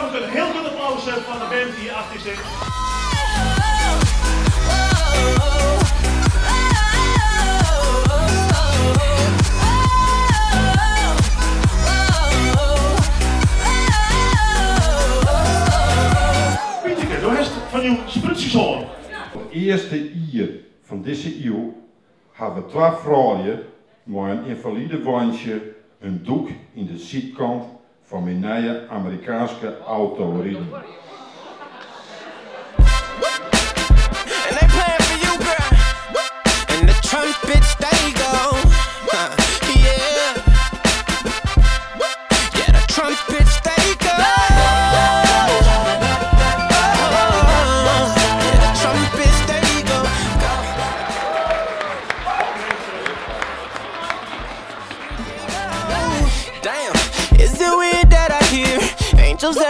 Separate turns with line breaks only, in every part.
trouwens een heel goed applaus van de band die achter zit. Pietje, du hast van uw sprutjes hoor.
De eerste jaar van deze eeuw hebben we twee vrouwen met een invalide wandje een doek in de zijkant van mijn nieuwe Amerikaanse auto rijden.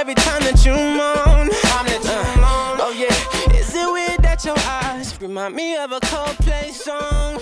Every time that you moan, oh yeah, is it weird that your eyes remind me of a Coldplay song?